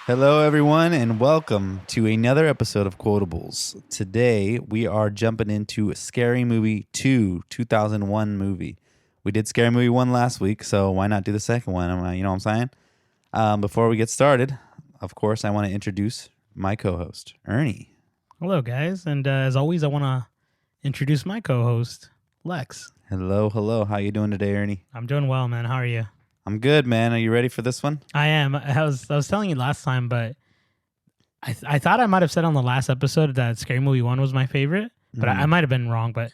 Hello, everyone, and welcome to another episode of Quotables. Today, we are jumping into Scary Movie 2, 2001 movie. We did Scary Movie 1 last week, so why not do the second one? You know what I'm saying? Before we get started, of course, I want to introduce my co-host, Ernie. Hello, guys. And as always, I want to introduce my co-host, Lex. Hello. How you doing today, Ernie? I'm doing well, man. How are you? I'm good, man. Are you ready for this one? I am. I was telling you last time, but I thought I might have said on the last episode that Scary Movie 1 was my favorite, but I might have been wrong. But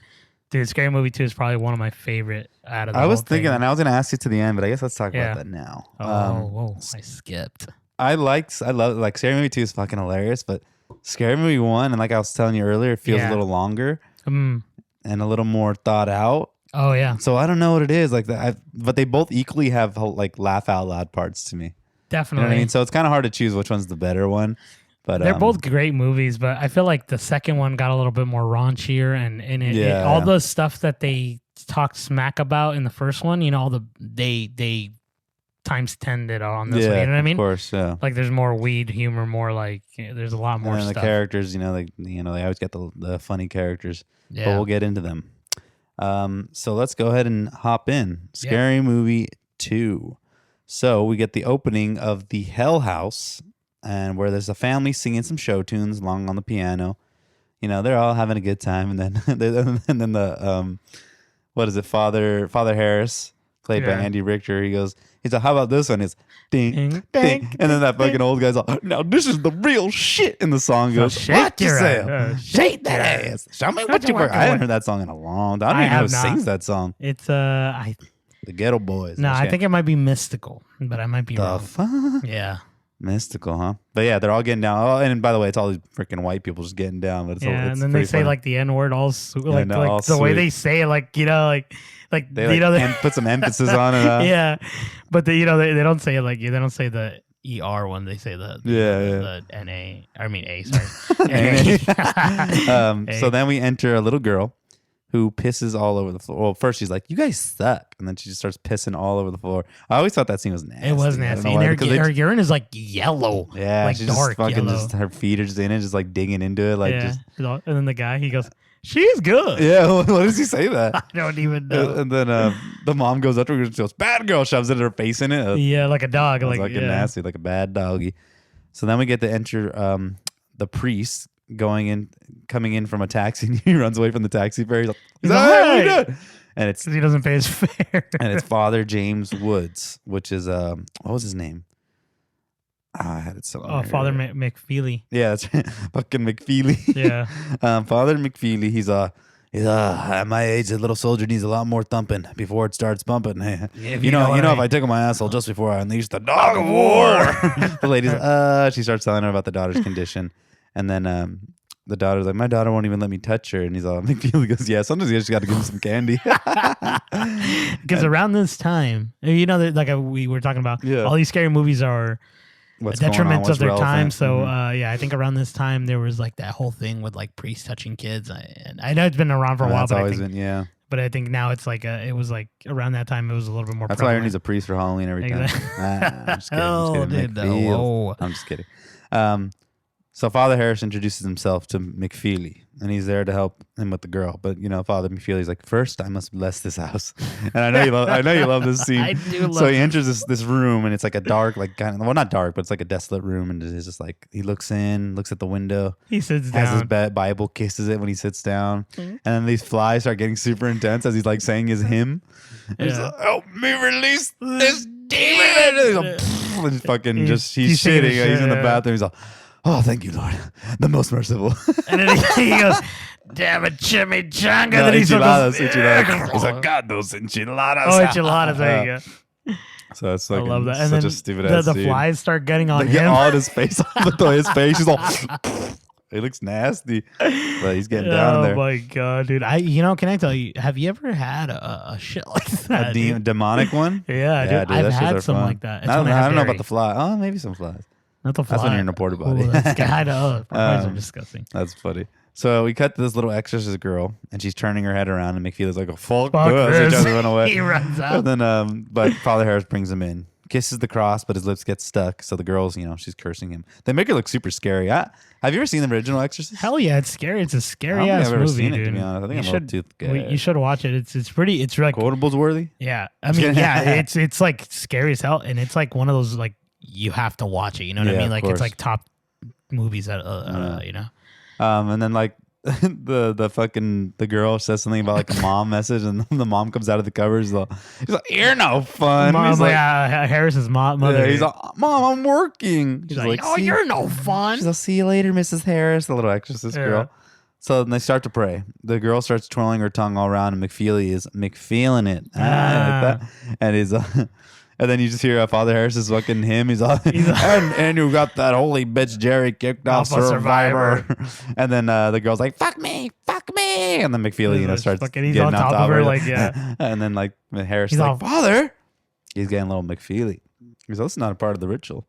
dude, Scary Movie 2 is probably one of my favorite out of the I was whole thinking thing. that, and I was going to ask you to the end, but I guess let's talk about that now. Whoa, I skipped. I love Scary Movie 2 is fucking hilarious, but Scary Movie 1, and like I was telling you earlier, it feels a little longer and a little more thought out. Oh, yeah. So I don't know what it is like that, but they both equally have like laugh out loud parts to me. Definitely. You know what I mean? So it's kind of hard to choose which one's the better one. But they're both great movies, but I feel like the second one got a little bit more raunchier, and all the stuff that they talked smack about in the first one, you know, all they times 10'd it on this one. You know what I mean? Of course, yeah. Like there's more weed humor, more like there's a lot more and then stuff. the characters, they always get the funny characters. Yeah. But we'll get into them. So let's go ahead and hop in. Scary Movie 2. So we get the opening of the Hell House, and where there's a family singing some show tunes along on the piano. You know, they're all having a good time, and then the what is it, Father Harris, played by Andy Richter, he's like, how about this one? It's ding, ding. And then that fucking old guy's like, now this is the real shit. And the song goes, shake your ass. Shake that ass. Show me what you work. I haven't heard that song in a long time. I don't even know who sings that song. It's the Ghetto Boys. No, I think it might be Mystical, but I might be wrong. Fuck? Yeah. Mystical, huh? But yeah, they're all getting down. Oh, and by the way, it's all these freaking white people just getting down. But it's and then they say funny. like the N word, all like all the way sweet. they say it, like They put some emphasis on it. Yeah, but they don't say it like they don't say the ER one. They say the NA. I mean A. Sorry. So then we enter a little girl who pisses all over the floor. Well, first she's like, "You guys suck," and then she just starts pissing all over the floor. I always thought that scene was nasty. It was nasty. And her urine is like yellow. Yeah, like she's dark just fucking yellow. her feet are just in it, just like digging into it, like just. And then the guy, he goes, "She's good." Yeah, what does he say that? I don't even know. And then the mom goes up to her and goes, "Bad girl," shoves it in her face in it. Yeah, like a dog, like nasty, like a bad doggy. So then we get to enter the priest coming in from a taxi, and he runs away from the taxi fare. He's like, "Hey!" And it's he doesn't pay his fare. And it's Father James Woods, which is what was his name? I had it somewhere. Oh, Father McFeely. Yeah, that's right. Fucking McFeely. Yeah. Father McFeely. He's at my age, a little soldier needs a lot more thumping before it starts bumping. Hey, you know, if I tickle my asshole just before I unleash the dog of war. The lady's she starts telling her about the daughter's condition, and then the daughter's like, my daughter won't even let me touch her, and he's all, McFeely goes, yeah, sometimes you just got to give him some candy. Because around this time, you know, like we were talking about, all these scary movies are a detriment of their time. So I think around this time there was like that whole thing with like priests touching kids. And I know it's been around for a while, but but I think now it's like it was like around that time it was a little bit more. That's why Ernie's a priest for Halloween every time. I'm just kidding. I'm just kidding. So Father Harris introduces himself to McFeely, and he's there to help him with the girl. But you know, Father McFeely's like, first I must bless this house. And I know you love this scene. I do love. So he enters this room, and it's like a dark, like kind of, well, not dark, but it's like a desolate room, and it's just like he looks at the window. He sits down. Has his Bible, kisses it when he sits down, and then these flies start getting super intense as he's like saying his hymn. And he's like, help me release this demon. And he's fucking he's shitting. He's in the bathroom. He's like, oh, thank you, Lord, the most merciful. And then he goes, damn it, chimichanga. No, enchiladas. He's like, God, those enchiladas. Oh, enchiladas. There you go. So it's like, I love that. And such then a stupid ass the scene. flies start getting on they him. Get all his face off his face. He's all, it looks nasty, but he's getting down there. Oh my god, dude! Can I tell you? Have you ever had a shit like that? A demonic one? Yeah, dude. I've had some like that. I don't know about the fly. Oh, maybe some flies. Not the fly. That's when you're in a porta potty. That's kind of flies are disgusting. That's funny. So we cut to this little exorcist girl, and she's turning her head around, and McFeely's like, "Oh, fuck this." He tries to run away. He runs out. And then, but Father Harris brings him in kisses the cross, but his lips get stuck. So the girl's, she's cursing him. They make it look super scary. Have you ever seen the original Exorcist? Hell yeah, it's scary. It's a scary ass movie, seen dude. It, to be honest. I think you should watch it. It's pretty. It's like Quotables worthy. Yeah, I mean, yeah, it's like scary as hell, and it's like one of those like you have to watch it. You know what I mean? Like it's like top movies that and then like the girl says something about like a mom message, and the mom comes out of the covers. He's like, "You're no fun." Mom, he's like, Harris's mother. Yeah, he's like, "Mom, I'm working." She's like, "Oh, you're no fun." She's like, "See you later, Mrs. Harris," the little Exorcist girl. So then they start to pray. The girl starts twirling her tongue all around, and McFeely is McFeeling it. Like that. And he's and then you just hear Father Harris is fucking him. He's like, and you got that holy bitch Jerry kicked off Survivor. And then the girl's like, fuck me. And then McFeely, starts he's on top of her, like, yeah. And then like Harris is like, Father. He's getting a little McFeely. He's like, that's not a part of the ritual.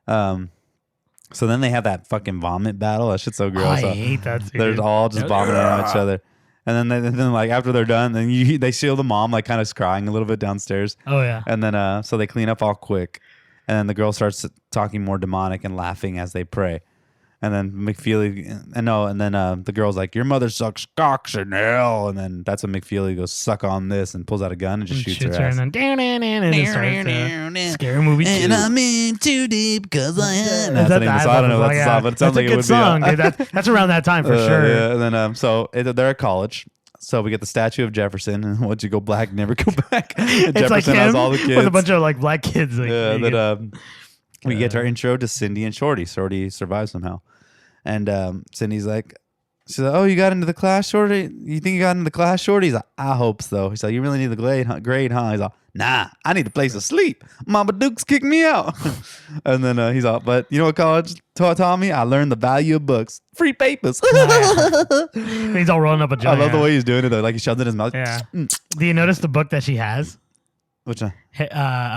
So then they have that fucking vomit battle. That shit's so gross. I hate that. They're all just vomiting on each other. And then like after they're done, then they see the mom like kind of crying a little bit downstairs. Oh yeah. And then so they clean up all quick, and then the girl starts talking more demonic and laughing as they pray. And then McFeely, and then the girl's like, "Your mother sucks cocks in hell." And then that's when McFeely goes, "Suck on this," and pulls out a gun and just shoots her ass. And then it starts scary movie 2. And I'm in too deep because I am. That's the name of the song. I don't know that's the song, but it sounds like it would song, be. That's around that time for sure. Yeah. And then so they're at college. So we get the statue of Jefferson, and once you go black, never go back. It's Jefferson like him has all the kids with a bunch of like black kids. Like, yeah. Then we get our intro to Cindy and Shorty. Shorty survives somehow. And Cindy's like, she's like, "Oh, you got into the class, Shorty? You think you got into the class, Shorty?" He's like, "I hope so." He's like, "You really need the grade, huh?" He's like, "Nah, I need a place to sleep. Mama Duke's kicked me out." And then he's like, "But you know what college taught me? I learned the value of books. Free papers." He's all rolling up a jar. I love the way he's doing it though. Like he shoves it in his mouth. Yeah. Do you notice the book that she has? Which one?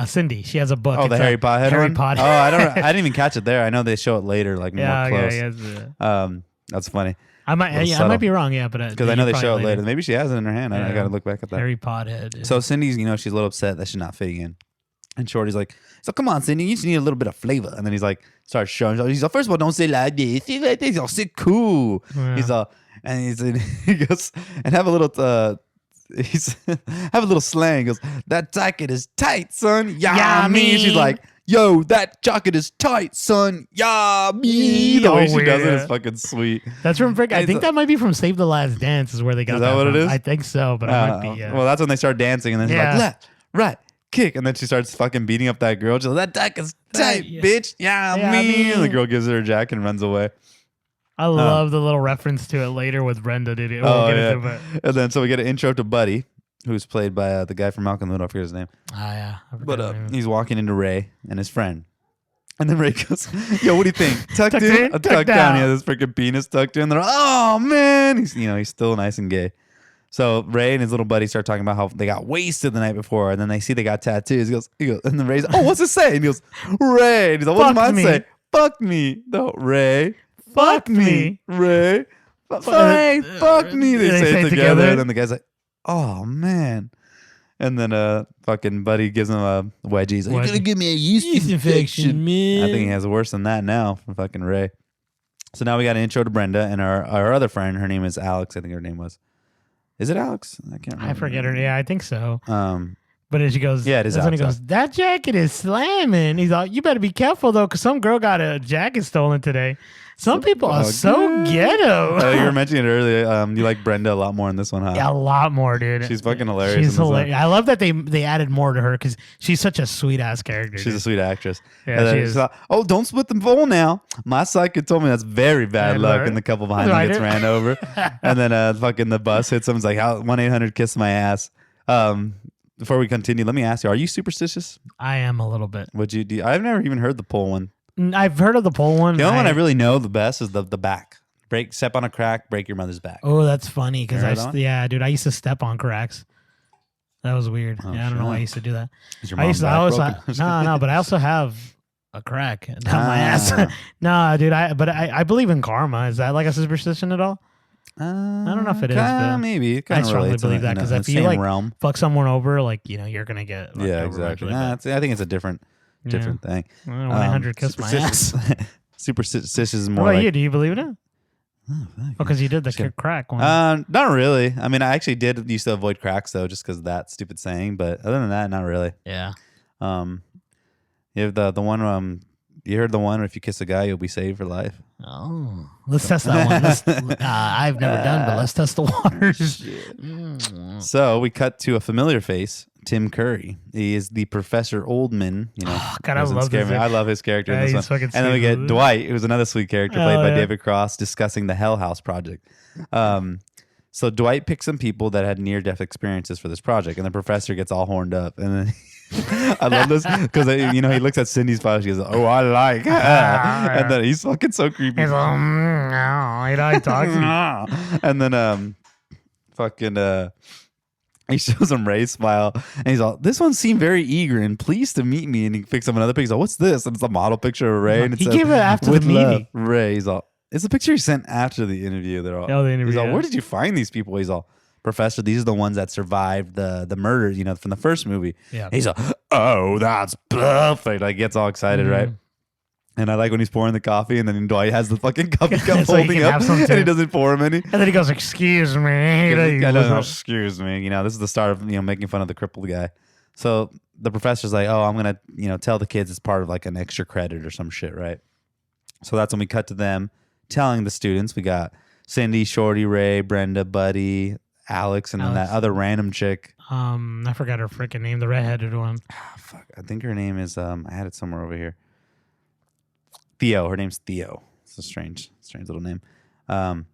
Cindy. She has a book. Oh, the Harry Potter. Harry Potter. Oh, I didn't even catch it there. I know they show it later, like more close. Yeah. That's funny. I might be wrong. Yeah, but because I know they show it later. Maybe she has it in her hand. I got to look back at that. Harry Potter. So Cindy's, she's a little upset that she's not fitting in, and Shorty's like, "So come on, Cindy, you just need a little bit of flavor." And then he's like, starts showing. He's like, "First of all, don't say like this. Say like this. You'll sit cool." Yeah. He's all, and he goes and have a little. He's have a little slang. He goes, "That jacket is tight, son. Yeah, me." She's like, "Yo, that jacket is tight, son. Yeah, me." The way she does it is fucking sweet. That's from I think that might be from Save the Last Dance is where they got that. Is that what from. it is? I think so, but I might be. Well, that's when they start dancing, and then she's like, "Left, right, kick," and then she starts fucking beating up that girl. She's like, "That jacket's tight, bitch. Yeah, me." And the girl gives her a jacket and runs away. I love the little reference to it later with Brenda. And then so we get an intro to Buddy, who's played by the guy from Malcolm in the Middle. I forget his name. Oh, yeah. But he's walking into Ray and his friend. And then Ray goes, "Yo, what do you think? Tucked in? Tucked down." He has his freaking penis tucked in. They're like, "Oh, man." He's still nice and gay. So Ray and his little buddy start talking about how they got wasted the night before. And then they see they got tattoos. He goes, and then Ray's like, "Oh, what's it say?" And he goes, "Ray." And he's like, "What does mine say?" "Fuck me." No, Ray. "Fuck me, Ray. Fuck me." They say it together. And then the guy's like, "Oh, man." And then fucking Buddy gives him a wedgie. He's like, "You're going to give me a yeast infection, man." I think he has worse than that now from fucking Ray. So now we got an intro to Brenda and our other friend. Her name is Alex. I think her name was. Is it Alex? I can't remember. I forget her. Yeah, I think so. But as she goes, yeah, it is. When he goes, "That jacket is slamming." He's like, "You better be careful though, because some girl got a jacket stolen today." Some people are so ghetto. You were mentioning it earlier. You like Brenda a lot more in this one, huh? Yeah, a lot more, dude. She's fucking hilarious. She's hilarious. I love that they added more to her because she's such a sweet ass character. She's a sweet actress. Yeah, she is. Like, "Oh, don't split the bowl now. My psychic told me that's very bad luck." And the couple behind him gets ran over. And then fucking the bus hits him. It's like, "How 1-800-KISS my ass." Before we continue, let me ask you: are you superstitious? I am a little bit. Would you do? I've never even heard the pole one. I've heard of the pole one. The only one I really know the best is the back. Step on a crack, break your mother's back. Oh, that's funny because dude, I used to step on cracks. That was weird. I don't know why I used to do that. Is your mom's back broken? No, but I also have a crack down my ass. No, dude, I believe in karma. Is that like a superstition at all? I don't know if it is, but maybe. I strongly believe that because if you like realm. fuck someone over, like you're gonna get exactly. I think it's a different different thing. 100 kiss my ass. Superstitious is more What about like, you? Do you believe in it? Oh, because you did the crack one. Not really. I mean, I actually did used to avoid cracks though, just because of that stupid saying. But other than that, not really. Yeah. You have the one. You heard the one. If you kiss a guy, you'll be saved for life. Oh, let's test that one. I've never done, but let's test the waters. So we cut to a familiar face, Tim Curry. He is the Professor Oldman. You know, God, I love this. I love his character in this one. And then we get it. Dwight, who's another sweet character played by David Cross, discussing the Hell House project. So Dwight picks some people that had near-death experiences for this project, and the professor gets all horned up, and then. I love this because he looks at Cindy's file. She goes, "Oh, I like," and then he's fucking so creepy. He's like, no, he talks, and then he shows him Ray's file, and he's all, "This one seemed very eager and pleased to meet me." And he picks up another picture. He's like, "What's this?" And it's a model picture of Ray. And it he says, gave it after the meeting. Ray. He's all, "It's a picture he sent after the interview." They're all, the interview. He's all, "Where did you find these people?" He's all, "Professor, these are the ones that survived the murder, from the first movie." Yeah. He's like, "Oh, that's perfect." Like, gets all excited, right? And I like when he's pouring the coffee, and then Dwight has the fucking coffee cup so holding up, and he doesn't pour him any. And then he goes, "Excuse me." Excuse me. This is the start of making fun of the crippled guy. So the professor's like, "Oh, I'm gonna tell the kids it's part of like an extra credit or some shit, right?" So that's when we cut to them telling the students. We got Cindy, Shorty, Ray, Brenda, Buddy, Alex, and then that other random chick. I forgot her freaking name, the redheaded one. Fuck, I think her name is I had it somewhere over here. Theo. Her name's Theo. It's a strange little name. And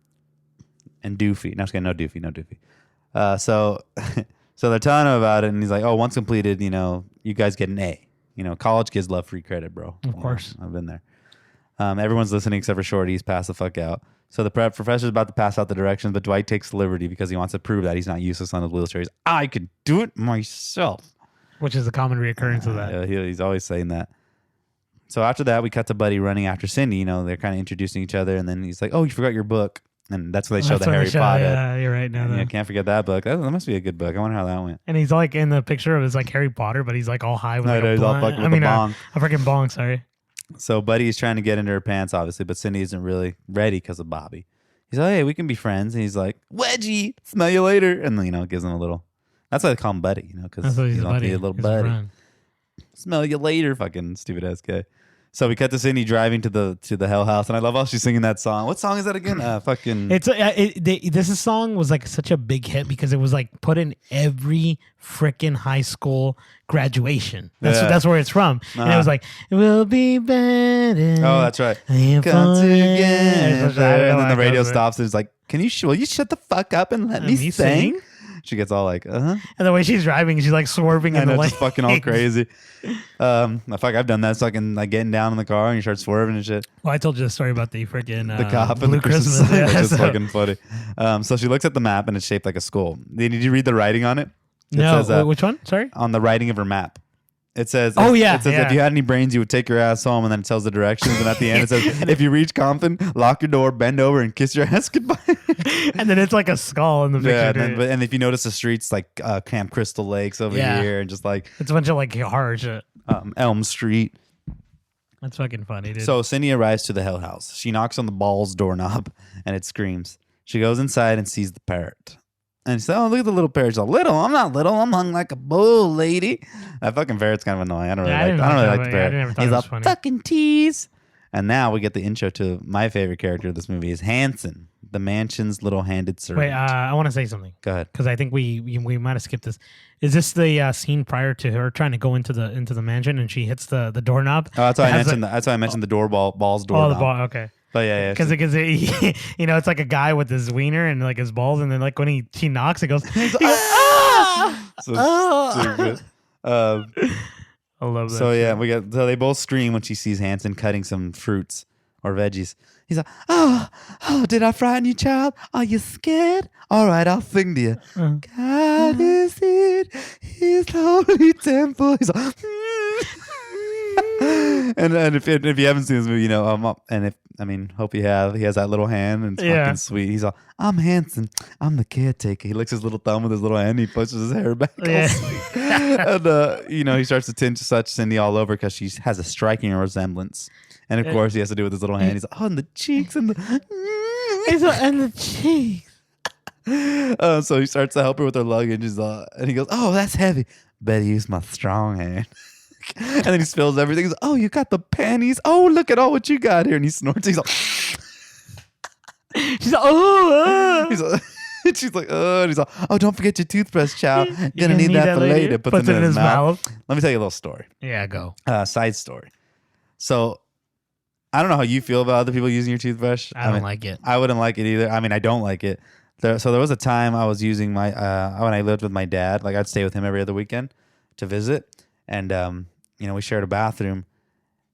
Doofy. No, no Doofy. So they're telling him about it, and he's like, "Oh, once completed, you guys get an A. College kids love free credit, bro. Of course, I've been there." Everyone's listening except for Shorty. He's passed the fuck out. So the professor's about to pass out the directions, but Dwight takes liberty because he wants to prove that he's not useless on his wheelchair. I could do it myself. Which is a common reoccurrence of that. Yeah, he's always saying that. So after that, we cut to Buddy running after Cindy. They're kind of introducing each other, and then he's like, "Oh, you forgot your book." And that's when they show the Harry Potter. Yeah, you're right. Now, can't forget that book. That must be a good book. I wonder how that went. And he's like in the picture of his like Harry Potter, but he's like all high with he's all fucking with a bong. A freaking bong, sorry. So Buddy is trying to get into her pants, obviously, but Cindy isn't really ready because of Bobby. He's like, "Hey, we can be friends." And he's like, "Wedgie, smell you later." And then, gives him a little. That's why they call him Buddy, because he's a little buddy. Smell you later, fucking stupid ass guy. So we cut to Cindy driving to the Hell House, and I love how she's singing that song. What song is that again? Fucking. This song was like such a big hit because it was like put in every freaking high school graduation. That's where it's from, and it was like, "We'll be better." Oh, that's right. Come together. And then the radio stops. And it's like, will you shut the fuck up and let me sing? She gets all like, And the way she's driving, she's like swerving in the lane. Just fucking all crazy. I've done that. So I can like getting down in the car and you start swerving and shit. Well, I told you the story about the freaking the cop Blue and the Christmas. Which is fucking funny. So she looks at the map and it's shaped like a skull. Did you read the writing on it? No, says, which one? Sorry? On the writing of her map. It says, "Oh yeah." It says, "If you had any brains, you would take your ass home." And then it tells the directions. And at the end, it says, "If you reach Compton, lock your door, bend over, and kiss your ass goodbye." And then it's like a skull in the picture. Yeah, and if you notice the streets, like Camp Crystal Lakes over here, and just like it's a bunch of like horror shit. Elm Street. That's fucking funny, dude. So Cindy arrives to the Hell House. She knocks on the ball's doorknob, and it screams. She goes inside and sees the parrot. And she said, "Oh, look at the little parrot." She's like, "Little? I'm not little. I'm hung like a bull, lady." That fucking parrot's kind of annoying. I don't really like the parrot. He's like, "Fucking tease." And now we get the intro to my favorite character of this movie is Hanson, the mansion's little-handed servant. Wait, I want to say something. Go ahead. Because I think we might have skipped this. Is this the scene prior to her trying to go into the mansion and she hits the doorknob? Oh, that's why I mentioned the ball's doorknob. Oh, the ball. Okay. But yeah. Because it's like a guy with his wiener and like his balls, and then like when she knocks, it goes. Stupid. I love that. So yeah, so they both scream when she sees Hanson cutting some fruits or veggies. He's like, oh, did I frighten you, child? Are you scared? All right, I'll sing to you. God is in his holy temple. He's like, and if you haven't seen this movie, and if I mean, hope you have. He has that little hand, and it's fucking sweet. He's all, I'm Hanson. I'm the caretaker. He licks his little thumb with his little hand. He pushes his hair back. Yeah. And, he starts to touch Cindy all over because she has a striking resemblance. And, of course, he has to do it with his little hand. He's like, oh, and the cheeks and the cheeks. So he starts to help her with her luggage. And he goes, oh, that's heavy. Better use my strong hand. And then he spills everything. He's like, oh, you got the panties. Oh, look at all what you got here. And he snorts. He's like, she's like, oh. She's like, oh. And he's like, oh, don't forget your toothbrush, child. Gonna need that for later. Puts it in his mouth. Let me tell you a little story. Yeah, go. Side story. So I don't know how you feel about other people using your toothbrush. I don't like it. I wouldn't like it either. I mean, I don't like it. So there was a time I was using my when I lived with my dad. Like I'd stay with him every other weekend to visit, and we shared a bathroom,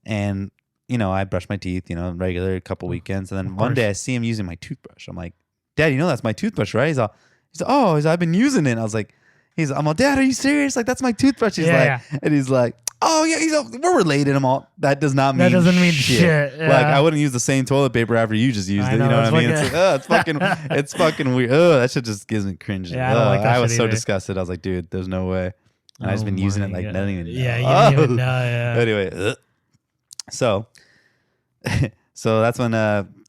and I brushed my teeth, regular a couple weekends, and then one day I see him using my toothbrush. I'm like, Dad, that's my toothbrush, right? He's like, oh, I've been using it. And I was like, I'm like, Dad, are you serious? Like that's my toothbrush. And he's like, oh yeah, we're related. I'm all, that doesn't mean shit. Yeah. Like I wouldn't use the same toilet paper after you just used it. You know what I mean? It's fucking weird. That shit just gives me cringe. Yeah, I don't like that I was so either. disgusted. I was like, dude, there's no way. And I've just been using it like I don't even know. Yeah, you don't even know. Yeah. Anyway, so that's when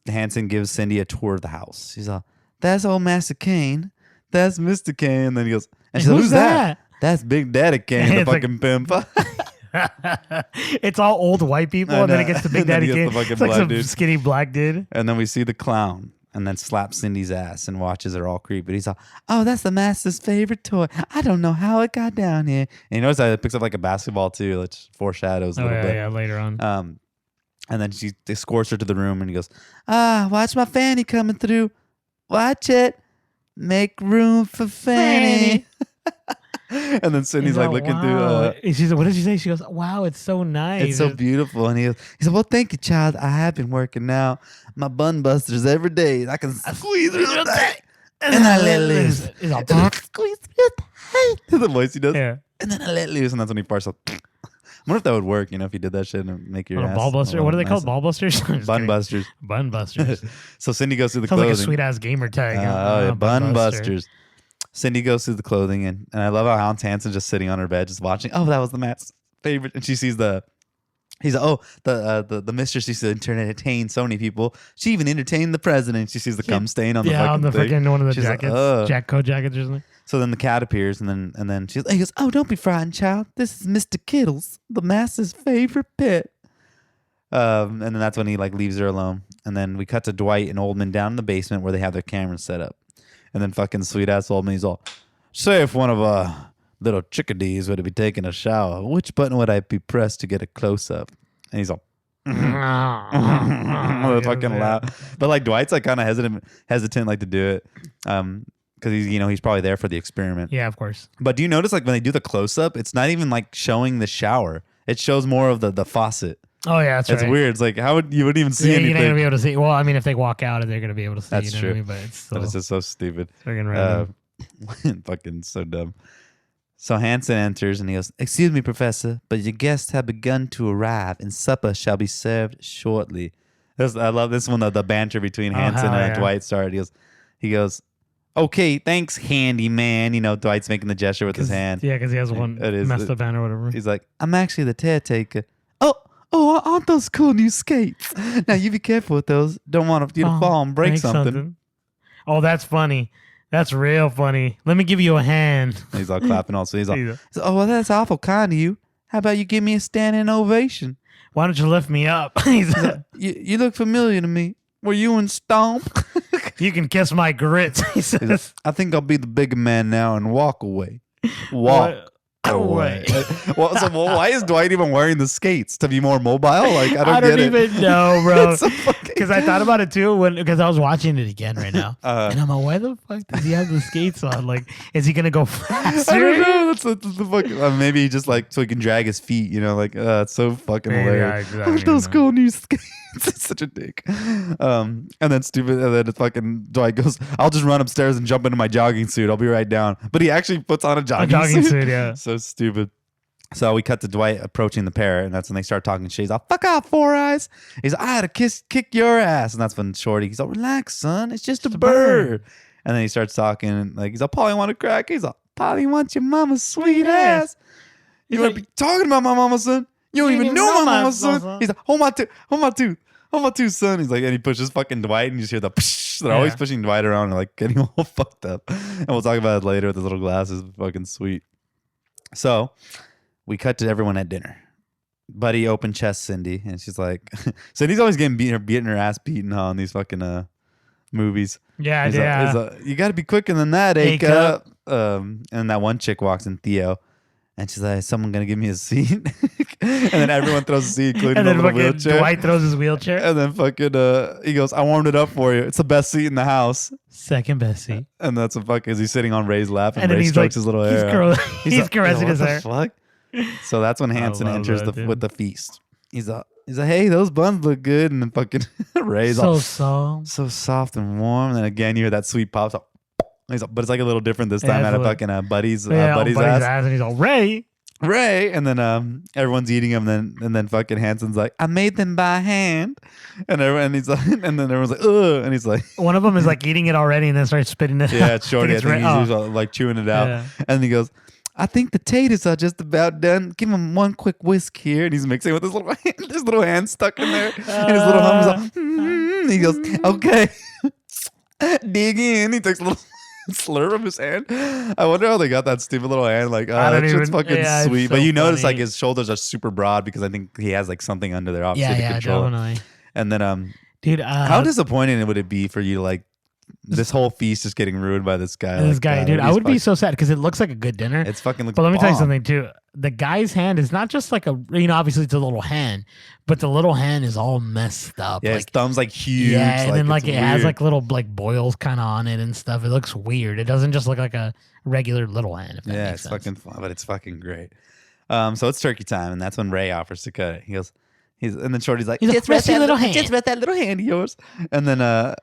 Hanson gives Cindy a tour of the house. She's like, that's old Master Kane. That's Mr. Kane. And then he goes, and she's like, who's that? That's Big Daddy Kane, the fucking pimp. It's all old white people, and then it gets to Big Daddy Kane. It's like some dude. skinny black dude. And then we see the clown, and then slaps Cindy's ass and watches her all creepy. He's like, oh, that's the master's favorite toy. I don't know how it got down here. And you notice that it picks up like a basketball too, which foreshadows a little bit. Yeah, later on. And then she escorts her to the room, and he goes, watch my Fanny coming through. Watch it. Make room for Fanny. And then Cindy's like looking through. She's like, what did she say? She goes, wow, it's so nice. It's so beautiful. And he said, well, thank you, child. I have been working out my bun busters every day. I can squeeze through the thing. And I let loose. Squeeze through the voice he does. Yeah. And then I let loose. And that's when he farts. I wonder if that would work, if you did that shit and make your ass. Ball buster. What are they called? Ball busters? Bun busters. Bun busters. So Cindy goes through the Sounds clothing. like a sweet ass gamer tag. Bun busters. Cindy goes through the clothing, and I love how Hanson's just sitting on her bed, just watching. Oh, that was the Matt's favorite. And she sees the mistress used to entertain so many people. She even entertained the president. She sees the cum stain on the fucking thing. freaking one of the jackets, coat jackets or something. So then the cat appears, and then he goes, oh, don't be frightened, child. This is Mr. Kittles, the master's favorite pet. And then that's when he leaves her alone. And then we cut to Dwight and Oldman down in the basement where they have their cameras set up. And then fucking sweet ass Oldman, he's all, say if one of our little chickadees were to be taking a shower, which button would I be pressed to get a close up? And he's all, fucking loud. But Dwight's kind of hesitant to do it, because he's probably there for the experiment. Yeah, of course. But do you notice when they do the close up, it's not even showing the shower. It shows more of the faucet. Oh yeah, that's right. It's weird. It's how would you wouldn't even see anything? You're not gonna be able to see. Well, I mean, if they walk out, they're gonna be able to see. That's true. What I mean? But it's just so stupid. Freaking random. Fucking so dumb. So Hanson enters and he goes, "Excuse me, Professor, but your guests have begun to arrive, and supper shall be served shortly." I love this one. The banter between Hanson and Dwight started. He goes, "Okay, thanks, handyman." Dwight's making the gesture with his hand. Yeah, because he has one messed up hand or whatever. He's like, "I'm actually the caretaker." Oh, aren't those cool new skates? Now you be careful with those. Don't want you to fall and break something. Oh, that's funny. That's real funny. Let me give you a hand. He's all clapping also. He's like, oh, well, that's awful kind of you. How about you give me a standing ovation? Why don't you lift me up? He's like, you look familiar to me. Were you in Stomp? You can kiss my grits. He says, like, I think I'll be the bigger man now and walk away. Walk away. Why is Dwight even wearing the skates? To be more mobile? I don't even know, bro. Because I thought about it too because I was watching it again right now, and I'm like, why the fuck does he have the skates on? Is he gonna go faster? I don't know. That's the fucking. Maybe he just so he can drag his feet. It's so fucking hilarious. Those cool new skates. It's such a dick. And then fucking Dwight goes, I'll just run upstairs and jump into my jogging suit. I'll be right down. But he actually puts on a jogging suit. Yeah. So stupid. So we cut to Dwight approaching the pair, and that's when they start talking shit. He's all, fuck off, Four Eyes. He's like, I had to kick your ass. And that's when Shorty, he's all, relax, son. It's just a bird. And then he starts talking, like, he's all, Polly want to crack? He's all, Polly wants your mama's sweet ass. You want to be talking about my mama, son? You don't even know my mama, son. He's like, hold my tooth, son. He's like, and he pushes fucking Dwight, and you just hear the psh. They're always pushing Dwight around and like getting all fucked up. And we'll talk about it later with his little glasses. Fucking sweet. So we cut to everyone at dinner. Buddy open chest Cindy, and she's like, Cindy's always getting her ass beaten on these fucking movies. Yeah, you got to be quicker than that, A-cup. And that one chick walks in, Theo, and she's like, "Is someone gonna give me a seat?" And then everyone throws a seat, including the little wheelchair. Dwight throws his wheelchair, and then fucking he goes, "I warmed it up for you. It's the best seat in the house." Second best seat. And that's a fuck. Is he sitting on Ray's lap, and Ray strokes his little hair? He's caressing his hair. Fuck. So that's when Hanson enters with the feast. He's like, hey, those buns look good. And then fucking Ray's so soft and warm. And then again, you hear that sweet pop. But it's like a little different this time at a fucking buddy's ass. And he's all, Ray. And then everyone's eating them. And then fucking Hanson's like, I made them by hand. And he's like, and then everyone's like, ugh. And he's like, one of them is like eating it already and then starts spitting it out. Yeah, it's Shorty. I think he's like chewing it out. Yeah. And he goes, I think the taters are just about done. Give him one quick whisk here. And he's mixing with his little hand stuck in there. And his little hum is like, He goes, okay. Dig in. He takes a little slurp of his hand. I wonder how they got that stupid little hand. Like, that shit's fucking sweet. So but you notice like his shoulders are super broad because I think he has like something under there. Obviously, to control definitely. And then, dude, how disappointing would it be for you to like, this whole feast is getting ruined by this guy. Dude, I would be so sad because it looks like a good dinner. It's fucking looks. But let me tell you something too. The guy's hand is not just like obviously it's a little hand, but the little hand is all messed up. Yeah, his thumb's like huge. Yeah, and then like it has like little like boils kind of on it and stuff. It looks weird. It doesn't just look like a regular little hand. If that makes sense. Fucking fun, but it's fucking great. So it's turkey time, and that's when Ray offers to cut it. He goes, and then Shorty's like, just rest that little hand. Just rest that little hand of yours. And then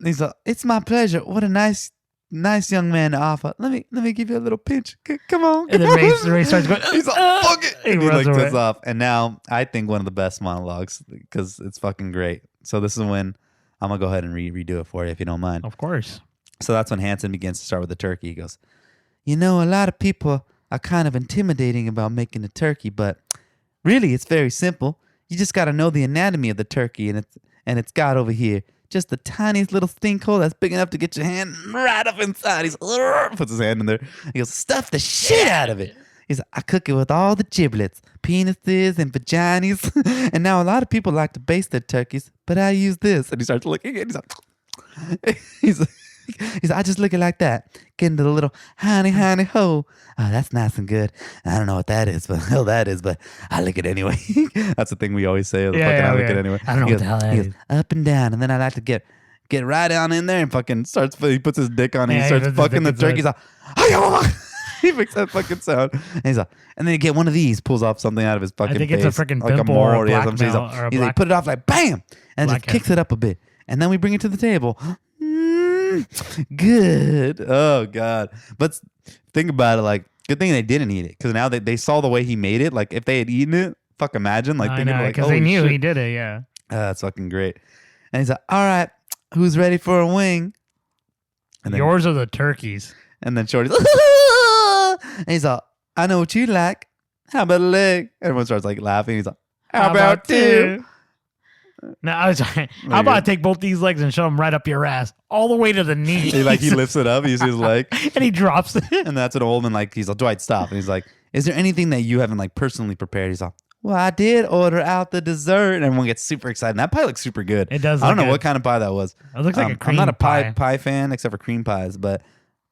he's like, it's my pleasure. What a nice young man to offer. Let me give you a little pinch. Come on. And then Ray starts going, he's like, fuck it. And he like sets off. And now I think one of the best monologues because it's fucking great. So this is when I'm going to go ahead and redo it for you if you don't mind. Of course. So that's when Hanson begins to start with the turkey. He goes, a lot of people are kind of intimidating about making a turkey, but really it's very simple. You just got to know the anatomy of the turkey and it's got over here. Just the tiniest little stink hole that's big enough to get your hand right up inside. He puts his hand in there. He goes, stuff the shit out of it. He's like, I cook it with all the giblets, penises and vaginas. And now a lot of people like to baste their turkeys, but I use this. And he starts looking at it. He's like, I just look it like that. Get into the little honey hole. Oh, that's nice and good. I don't know what that is, but hell that is, but I lick it anyway. That's the thing we always say. I lick it anyway. I don't know what the hell that is. Up and down, and then I like to get right down in there and fucking he puts his dick on it. And he starts fucking the turkey. He's like, he makes that fucking sound. And he's like, and then you get one of these, pulls off something out of his fucking face. I think it's a freaking pimple or a black belt. He's like, put it off like bam, and just kicks it up a bit. And then we bring it to the table. Good. Oh God. But think about it, like good thing they didn't eat it because now they saw the way he made it. Like if they had eaten it, fuck imagine like because they knew he did it. Yeah. That's fucking great. And he's like, all right, who's ready for a wing? And then, yours are the turkeys. And then Shorty's and he's like, I know what you like. How about a leg? Everyone starts like laughing. He's like, how about two? No, I was like, how about I take both these legs and shove them right up your ass, all the way to the knee? He lifts it up. He's his leg, and he drops it. And that's an old man. Like he's like, Dwight, stop. And he's like, is there anything that you haven't like personally prepared? He's like, well, I did order out the dessert, and everyone gets super excited. And that pie looks super good. It does. I don't know what kind of pie that was. It looks like a cream pie. I'm not a pie pie fan except for cream pies, but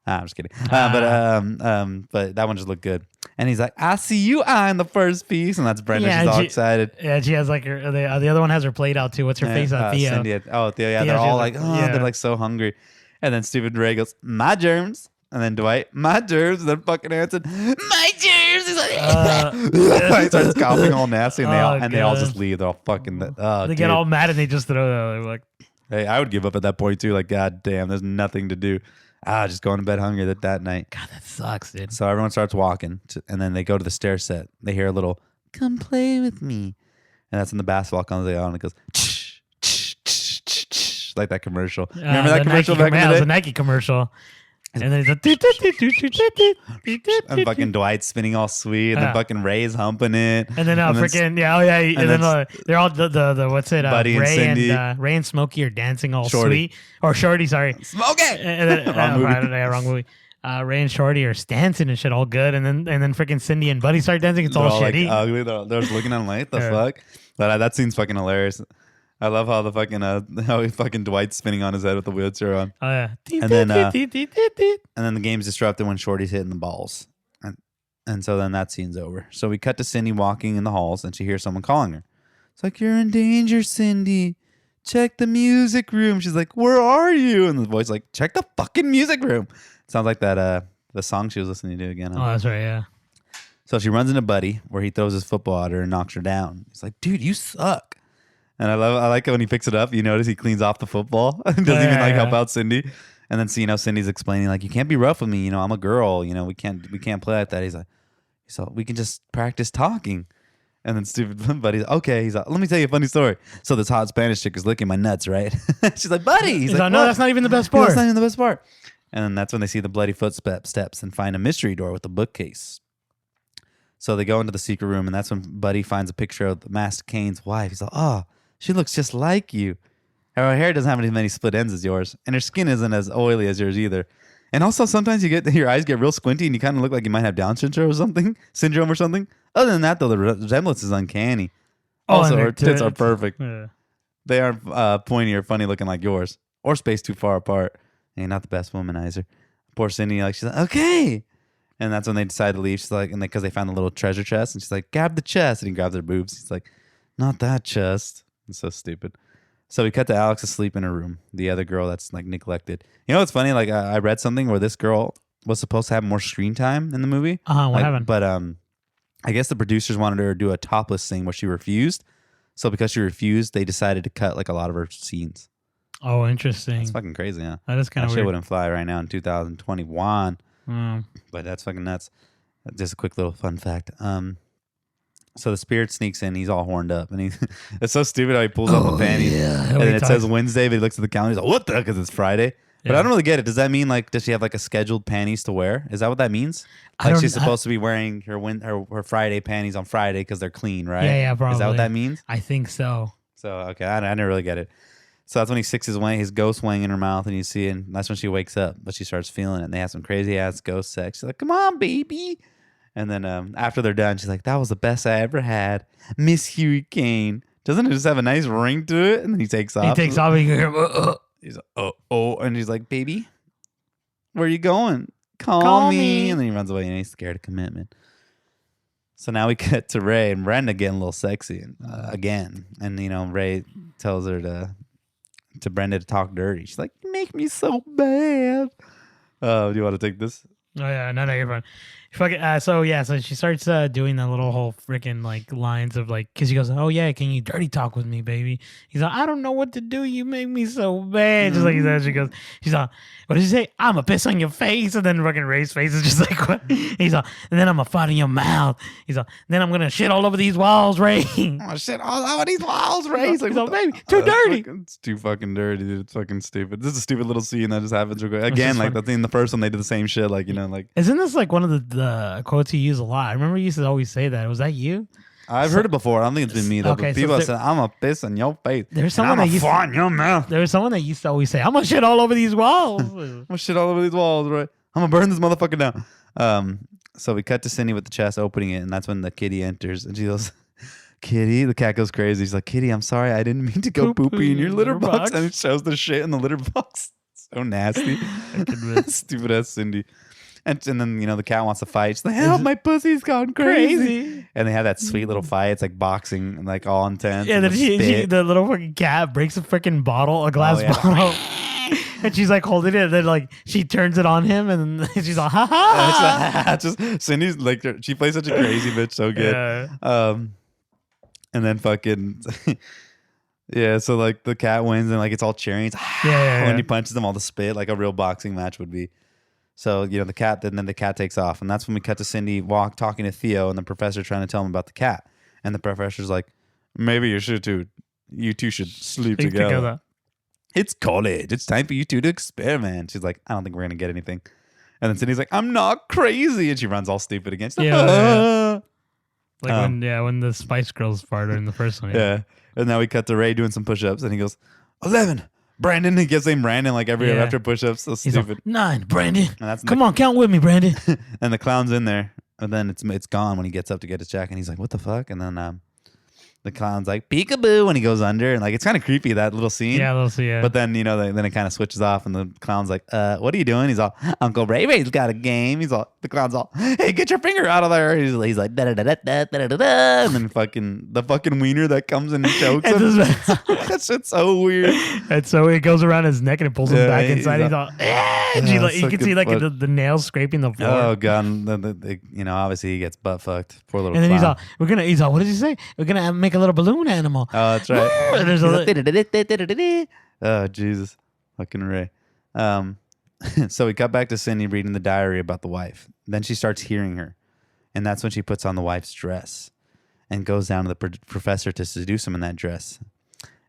I'm just kidding. But that one just looked good. And he's like, I see you eyeing the first piece. And that's Brenda. She's all excited. Yeah, she has like the other one has her plate out too. What's her face on Theo? Cindy. Oh, Theo. Yeah, they're all like, they're like so hungry. And then stupid Ray goes, my germs. And then Dwight, my germs. And then fucking Hanson, my germs. He's like, he starts coughing all nasty. And they all just leave. They're all fucking, they get all mad and they just throw it. They're like, hey, I would give up at that point too. Like, God damn, there's nothing to do. just going to bed hungry that night. God, that sucks, dude. So everyone starts walking, and then they go to the stair set. They hear a little, come play with me. And that's when the basketball comes on and it goes, like that commercial. Remember that commercial back in the day? It was a Nike commercial. And then and fucking Dwight spinning all sweet, and then fucking Ray's humping it. And then freaking and then they're all the what's it? Buddy and Cindy. Ray and Smokey are dancing all sweet. Or Shorty, sorry. Smokey! And then, wrong movie. Ray and Shorty are dancing and shit all good, and then freaking Cindy and Buddy start dancing. It's all shitty. Like, ugly. They're just looking at them like, the fuck? But that scene's fucking hilarious. I love how the fucking how fucking Dwight's spinning on his head with the wheelchair on. Oh yeah. And then the game's disrupted when Shorty's hitting the balls. And so then that scene's over. So we cut to Cindy walking in the halls and she hears someone calling her. It's like, you're in danger, Cindy. Check the music room. She's like, where are you? And the voice like, check the fucking music room. Sounds like that the song she was listening to again. Oh, that's right, yeah. So she runs into Buddy where he throws his football at her and knocks her down. He's like, dude, you suck. And I like it when he picks it up. You notice he cleans off the football. Doesn't even help out Cindy. And then Cindy's explaining like, you can't be rough with me. I'm a girl. We can't play like that. He's like, so we can just practice talking. And then stupid Buddy's okay. He's like, let me tell you a funny story. So this hot Spanish chick is licking my nuts, right? She's like, Buddy. He's like, no, that's not even the best part. That's not even the best part. And then that's when they see the bloody footsteps and find a mystery door with a bookcase. So they go into the secret room, and that's when Buddy finds a picture of the Master Kane's wife. He's like, oh, she looks just like you. Her hair doesn't have as many split ends as yours, and her skin isn't as oily as yours either. And also, sometimes your eyes get real squinty, and you kind of look like you might have Down syndrome or something. Other than that, though, the resemblance is uncanny. Also, her tits are perfect. Yeah. They aren't pointy or funny looking like yours, or spaced too far apart. And not the best womanizer. Poor Cindy, she's like, okay. And that's when they decide to leave. She's like, and because they found the little treasure chest, and she's like, grab the chest. And he grabs her boobs. He's like, not that chest. It's so stupid. So we cut to Alex asleep in her room. The other girl that's like neglected. You know what's funny? Like I read something where this girl was supposed to have more screen time in the movie. What happened? But I guess the producers wanted her to do a topless thing where she refused. So because she refused, they decided to cut like a lot of her scenes. Oh, interesting. That's fucking crazy, huh? That is kind of weird. That shit wouldn't fly right now in 2021. But that's fucking nuts. Just a quick little fun fact. So the spirit sneaks in. He's all horned up, and it's so stupid how he pulls up the panties, and then it says Wednesday. But he looks at the calendar. He's like, "What the?" Because it's Friday. But I don't really get it. Does that mean like does she have like a scheduled panties to wear? Is that what that means? Like she's supposed to be wearing her Friday panties on Friday because they're clean, right? Yeah, probably. Is that what that means? I think so. So okay, I didn't really get it. So that's when he sticks his ghost wang in her mouth, and you see, and that's when she wakes up. But she starts feeling it, and they have some crazy ass ghost sex. She's like, "Come on, baby." And then after they're done, she's like, that was the best I ever had. Miss Hurricane. Doesn't it just have a nice ring to it? And then he takes off. And you hear him, He's like, oh. And he's like, baby, where are you going? Call me. And then he runs away and he's scared of commitment. So now we get to Ray and Brenda getting a little sexy again. And, Ray tells her to Brenda to talk dirty. She's like, you make me so bad. Do you want to take this? Oh, yeah. No, you're fine. So she starts doing the little whole freaking like lines of like, because she goes, oh yeah, can you dirty talk with me, baby? He's like, I don't know what to do. You make me so bad. Just like that. She's like, what did she say? I'm gonna piss on your face. And then fucking Ray's face is just like, what? He's like, and then I'm gonna fart in your mouth. He's like, then I'm gonna shit all over these walls, Ray. I'm gonna shit all over these walls, Ray. He's like, baby, too dirty. It's too fucking dirty, dude. It's fucking stupid. This is a stupid little scene that just happens real quick. Again, like in the first one, they did the same shit. Like, like. Isn't this like one of the quotes you use a lot? I remember you used to always say that. Was that you? I've heard it before. I don't think it's been me though. Okay, but people said, "I'm gonna piss in your face." There's someone that fart in your mouth. There was someone that used to always say, "I'm gonna shit all over these walls." I'm gonna shit all over these walls, right? I'm gonna burn this motherfucker down. So we cut to Cindy with the chest opening it, and that's when the kitty enters, and she goes, "Kitty," the cat goes crazy. She's like, "Kitty, I'm sorry, I didn't mean to go poopy in your litter box," and it shows the shit in the litter box. So nasty. Stupid ass Cindy. And then, the cat wants to fight. She's like, help, my pussy's gone crazy. And they have that sweet little fight. It's like boxing and like all intense. Yeah, then the little fucking cat breaks a freaking bottle, a glass bottle. And she's like holding it. And then like she turns it on him and she's like, ha ha. Just Cindy's like, she plays such a crazy bitch so good. Yeah. And then fucking... Yeah, so like the cat wins and like it's all cheering. It's, when he punches them, all the spit, like a real boxing match would be. So, you know, the cat, then the cat takes off. And that's when we cut to Cindy talking to Theo and the professor trying to tell him about the cat. And the professor's like, maybe you two should sleep together. It's college. It's time for you two to experiment. She's like, I don't think we're going to get anything. And then Cindy's like, I'm not crazy. And she runs all stupid again. She's like, when the Spice Girls farted in the first one. Yeah. And now we cut to Ray doing some push-ups. And he goes, 11. Brandon. He gives him Brandon like after push-ups. So He's stupid. Like, 9, Brandon. Come on, count with me, Brandon. And the clown's in there. And then it's gone when he gets up to get his jacket. And he's like, what the fuck? And then the clown's like, peekaboo, when he goes under. And like, it's kind of creepy, that little scene. Yeah. But then, then it kind of switches off. And the clown's like, what are you doing? He's all, Uncle Ray's got a game. The clown's all, hey, get your finger out of there. He's like, da-da-da-da-da-da-da-da. And then the fucking wiener that comes in and chokes him. That shit's so weird. And so it goes around his neck and it pulls him back inside. He's all, and you can see like the nails scraping the floor. Oh, God. Obviously he gets butt fucked. Poor little clown. And then he's all, what did he say? We're going to make a little balloon animal. Oh, that's right. There's a oh, Jesus. Fucking Ray. So we cut back to Cindy reading the diary about the wife. Then she starts hearing her. And that's when she puts on the wife's dress and goes down to the professor to seduce him in that dress.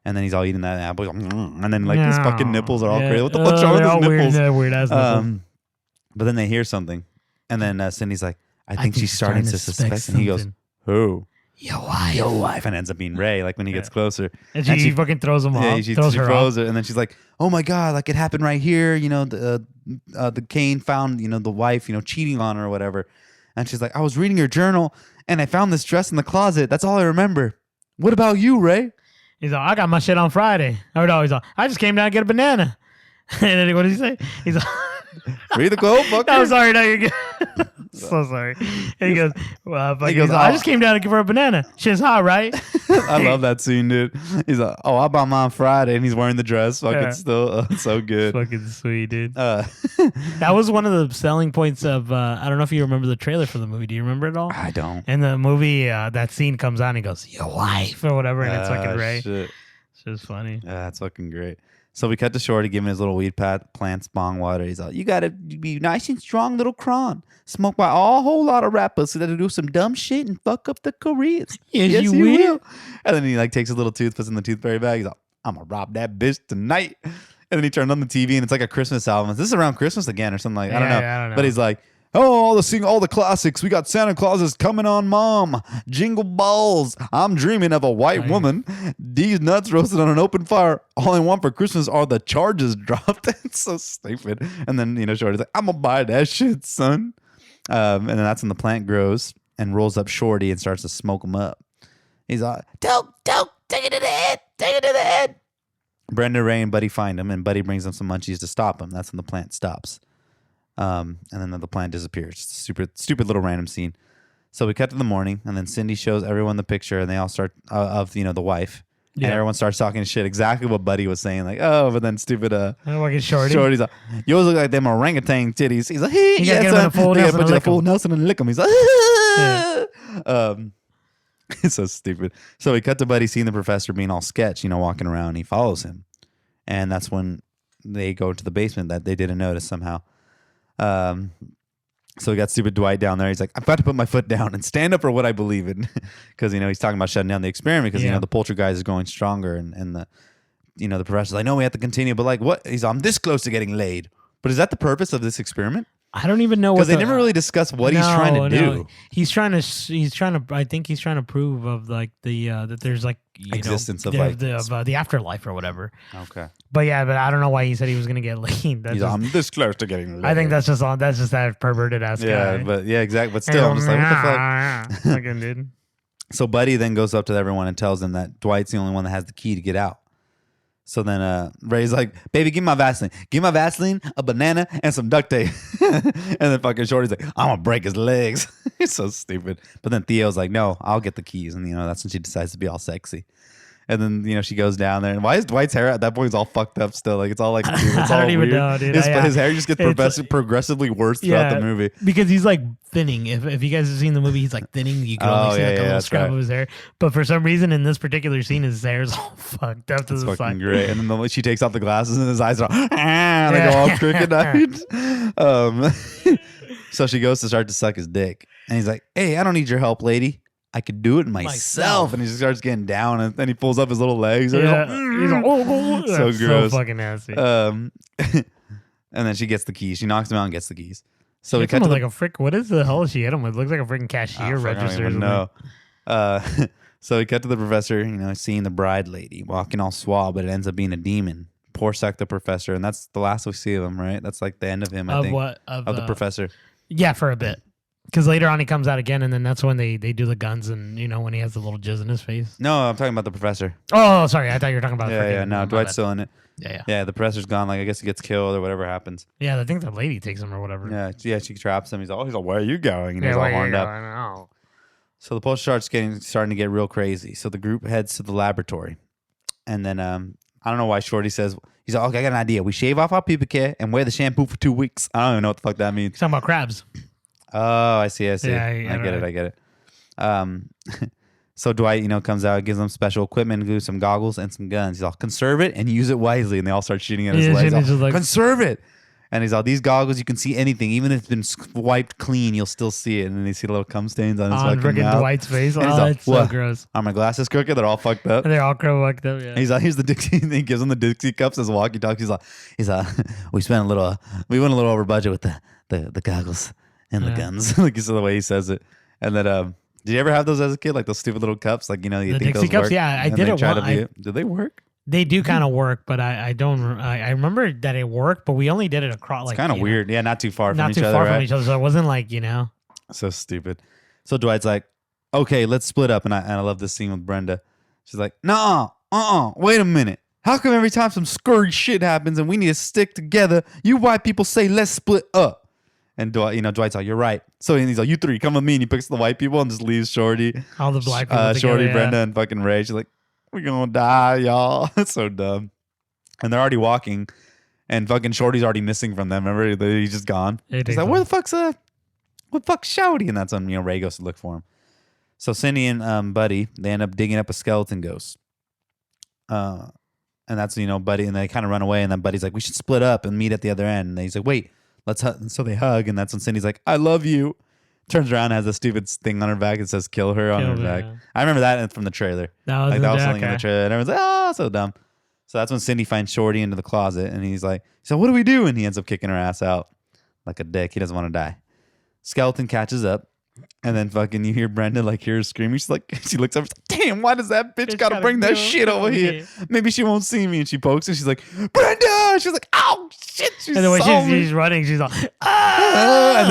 And then he's all eating that apple. And then like his fucking nipples are all crazy. What the fuck's wrong with his nipples? Weird ass nipples. But then they hear something. And then Cindy's like, I think she's starting to suspect. And he goes, who? Your wife. And ends up being Ray, like when he gets closer. And she fucking throws him off. Yeah, she throws her. And then she's like, oh my God, like it happened right here. The Kane found, the wife, cheating on her or whatever. And she's like, I was reading your journal and I found this dress in the closet. That's all I remember. What about you, Ray? He's like, I got my shit on Friday. He's like, I just came down to get a banana. And then what did he say? He's like, read the quote, fucker. I'm sorry, no, you're good. So sorry. And he goes, I just came down to give her a banana. Shit's hot, right? I love that scene, dude. He's like, I bought mine on Friday, and he's wearing the dress. Fucking still, so good. Fucking sweet, dude. That was one of the selling points of, I don't know if you remember the trailer for the movie. Do you remember it all? I don't. In the movie, that scene comes on, and he goes, your wife, or whatever, and it's fucking Ray. Shit. It's just funny. Yeah, that's fucking great. So we cut to Shorty giving his little weed plants bong water. He's like, you got to be nice and strong little cron. Smoked by a whole lot of rappers so that do some dumb shit and fuck up the careers. Yes, you will. And then he like takes his little tooth, puts in the tooth fairy bag. He's like, I'm going to rob that bitch tonight. And then he turned on the TV and it's like a Christmas album. This is around Christmas again or something like I don't know. But he's like, oh, all the classics. We got Santa Claus is coming on, Mom. Jingle balls. I'm dreaming of a white woman. These nuts roasted on an open fire. All I want for Christmas are the charges dropped. It's so stupid. And then, Shorty's like, I'm going to buy that shit, son. And then that's when the plant grows and rolls up Shorty and starts to smoke him up. He's like, don't, take it to the head. Take it to the head. Brenda, Ray, and Buddy find him, and Buddy brings them some munchies to stop him. That's when the plant stops. And then the plant disappears. Stupid little random scene. So we cut to the morning, and then Cindy shows everyone the picture, and they all start of the wife, and everyone starts talking shit. Exactly what Buddy was saying, like, oh, but then stupid Shorty's like, yours look like them orangutan titties. He's like, hey, yeah, put you the full Nelson and lick him. He's like, it's so stupid. So we cut to Buddy seeing the professor being all sketch, walking around. He follows him, and that's when they go to the basement that they didn't notice somehow. So we got stupid Dwight down there. He's like, I've got to put my foot down and stand up for what I believe in. Because, he's talking about shutting down the experiment because, the poltergeist is going stronger. And the professor's like, no, we have to continue. But like, what? I'm this close to getting laid. But is that the purpose of this experiment? I don't even know because they never really discuss what he's trying to do. He's trying to. I think he's trying to prove of like the that there's like existence of the afterlife or whatever. Okay. But I don't know why he said he was gonna get laid. I'm this close to getting laid. I think that's just that perverted ass guy. But exactly. But still, I'm just like, what the fuck? Fucking dude. So Buddy then goes up to everyone and tells them that Dwight's the only one that has the key to get out. So then Ray's like, baby, give me my Vaseline. Give me my Vaseline, a banana, and some duct tape. And then fucking Shorty's like, I'm going to break his legs. It's so stupid. But then Theo's like, no, I'll get the keys. And, that's when she decides to be all sexy. And then, she goes down there. And why is Dwight's hair at that point all fucked up still? Like, it's all like, it's all I don't even weird. know, dude. His hair just gets progressively worse throughout the movie. Because he's like thinning. If you guys have seen the movie, he's like thinning. You can only see like a little scrap of his hair. But for some reason, in this particular scene, his hair's all fucked up to the side. It's fucking great. And then she takes off the glasses and his eyes are all, and they go all crooked. So she goes to start to suck his dick. And he's like, hey, I don't need your help, lady. I could do it myself. And he just starts getting down, and then he pulls up his little legs. Yeah. He's like, oh, so gross. So fucking nasty. And then she gets the keys. She knocks him out and gets the keys. So we cut to like a frick. What is the hell she hit him with? It looks like a freaking cashier register. No. So we cut to the professor, seeing the bride lady walking all suave, but it ends up being a demon. Poor suck the professor, and that's the last we see of him, right? That's like the end of him, I think. Of the professor. Yeah, for a bit. Because later on he comes out again, and then that's when they do the guns, and when he has the little jizz in his face. No, I'm talking about the professor. Oh, sorry, I thought you were talking about. No, Dwight's still in it. Yeah. Yeah, the professor's gone. Like, I guess he gets killed or whatever happens. Yeah, I think the lady takes him or whatever. Yeah, she traps him. He's like, where are you going? And he's all horned up. I know. So the post starting to get real crazy. So the group heads to the laboratory, and then I don't know why Shorty says, he's like, okay, I got an idea. We shave off our pubic hair and wear the shampoo for 2 weeks. I don't even know what the fuck that means. He's talking about crabs. Oh, I see. Yeah, I get it. So Dwight, comes out, gives them special equipment, including some goggles and some guns. He's all, conserve it and use it wisely. And they all start shooting at his legs. Conserve it. And he's all, these goggles, you can see anything. Even if it's been wiped clean, you'll still see it. And then you see the little cum stains on his fucking mouth. Dwight's face. Oh, it's so gross. Are my glasses crooked? They're all fucked up. They're all fucked up, yeah. He's like, here's the Dixie. He gives him the Dixie cups as walkie-talkie. He's like, we went a little over budget with the goggles and the guns. Like, you saw the way he says it. And then, did you ever have those as a kid? Like those stupid little cups? Like, you think Dixie those cups? work? Yeah, I did it once. Did they work? They do kind of work, but I don't. I remember that it worked, but we only did it across. It's kind of weird. Yeah, not too far from each other. Not too far from each other, so it wasn't like So stupid. So Dwight's like, okay, let's split up, and I love this scene with Brenda. She's like, nah, wait a minute. How come every time some scurry shit happens and we need to stick together, you white people say let's split up? And Dwight's like, you're right. So he's like, you three, come with me, and he picks the white people and just leaves Shorty, all the black people, Shorty, together, Brenda, and fucking Ray. She's like, we're gonna die, y'all. It's so dumb. And they're already walking, and fucking Shorty's already missing from them. Remember, he's just gone. He's like, where the fuck's what the fuck's Shouty? And that's when Ray goes to look for him. So Cindy and Buddy, they end up digging up a skeleton ghost. And that's Buddy, and they kind of run away. And then Buddy's like, we should split up and meet at the other end. And he's like, wait, let's hug. And so they hug, and that's when Cindy's like, I love you. Turns around and has a stupid thing on her back. It says "kill her" on her back. Yeah. I remember that from the trailer. That was something in the trailer. And everyone's like, "Oh, so dumb." So that's when Cindy finds Shorty into the closet, and he's like, "So what do we do?" And he ends up kicking her ass out like a dick. He doesn't want to die. Skeleton catches up, and then fucking you hear Brenda hear her screaming. She's like, she looks up, she's like, damn, why does that bitch gotta bring that shit over here? Maybe she won't see me. And she pokes and she's like, Brenda! She's like, ow, shit. And then when she's running, she's like, ah!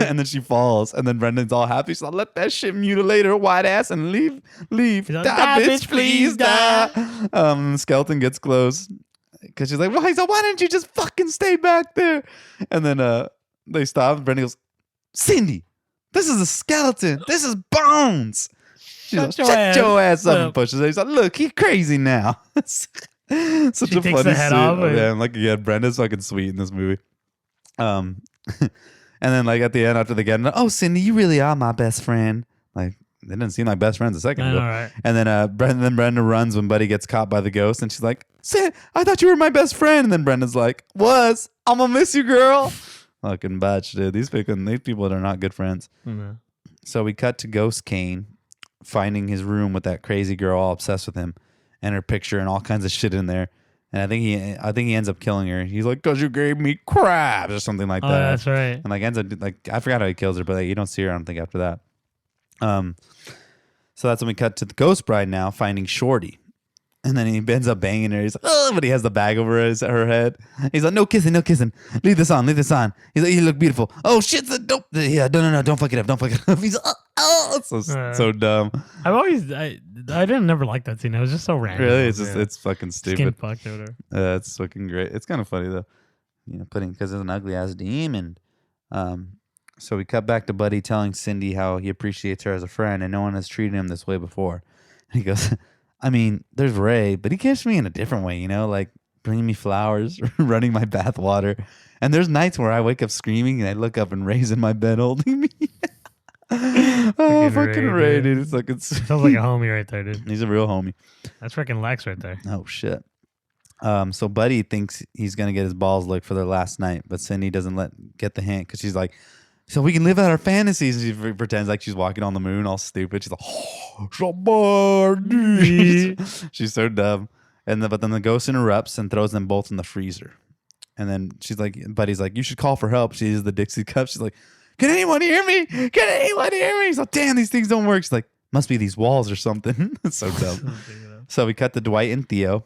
And then she falls. And then Brenda's all happy. She's like, let that shit mutilate her white ass and leave. Like, die, bitch, please die. Skeleton gets close. Because she's like, why didn't you just fucking stay back there? And then they stop. And Brenda goes, Cindy, this is a skeleton. This is bones. She's like, shut your ass up and pushes it. He's like, look, he's crazy now. Such a funny scene. Yeah, and again, Brenda's fucking sweet in this movie. And then at the end after they get, oh, Cindy, you really are my best friend. They didn't seem like best friends a second ago. Right. And then Brenda runs when Buddy gets caught by the ghost, and she's like, I thought you were my best friend. And then Brenda's like, I'm gonna miss you, girl. Fucking batch, dude. These people are not good friends. Mm-hmm. So we cut to Ghost Kane finding his room with that crazy girl all obsessed with him and her picture and all kinds of shit in there. And I think he ends up killing her. He's like, "'Cause you gave me crabs," or something like that. That's right. And ends up I forgot how he kills her, but you don't see her, I don't think, after that. So that's when we cut to the Ghost Bride now finding Shorty. And then he ends up banging her. He's like, oh, but he has the bag over her head. He's like, no kissing. Leave this on. He's like, you look beautiful. Oh, shit. Don't. Yeah, no. Don't fuck it up. He's like, it's so dumb. I didn't never like that scene. It was just so random. Really? It's fucking stupid. Skin fucked over. It's fucking great. It's kind of funny, though. Because it's an ugly ass demon. So we cut back to Buddy telling Cindy how he appreciates her as a friend and no one has treated him this way before. And he goes, I mean, there's Ray, but he catches me in a different way, like bringing me flowers, running my bath water. And there's nights where I wake up screaming and I look up and Ray's in my bed holding me. Oh, fucking Ray, dude. It's like sounds like a homie right there, dude. He's a real homie. That's freaking Lex right there. Oh shit. So Buddy thinks he's gonna get his balls licked for their last night, but Cindy doesn't get the hint because she's like, so we can live out our fantasies. And she pretends like she's walking on the moon, all stupid. She's like, oh, somebody. She's so dumb. But then the ghost interrupts and throws them both in the freezer. And then she's like, Buddy's like, you should call for help. She uses the Dixie cup. She's like, can anyone hear me? Can anyone hear me? He's like, damn, these things don't work. She's like, must be these walls or something. It's so dumb. So we cut to Dwight and Theo.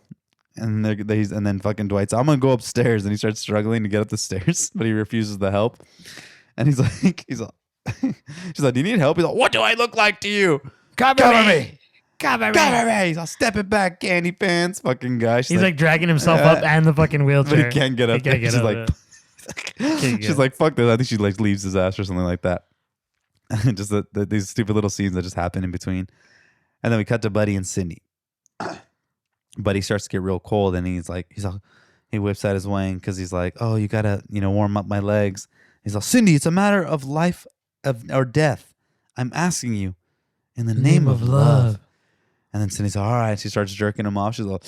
And then fucking Dwight's, I'm going to go upstairs. And he starts struggling to get up the stairs, but he refuses the help. And he's like, she's like, do you need help? He's like, what do I look like to you? Cover me. He's all, step it back, candy pants, fucking guy. He's like dragging himself up and the fucking wheelchair. But he can't get up. She's like, she's like, fuck this. I think she like leaves his ass or something like that. Just these stupid little scenes that just happen in between. And then we cut to Buddy and Cindy. Buddy starts to get real cold and he whips out his wang because he's like, oh, you gotta, warm up my legs. He's like, Cindy, it's a matter of life or death. I'm asking you in the name of love. And then Cindy's like, all right. She starts jerking him off. She's like,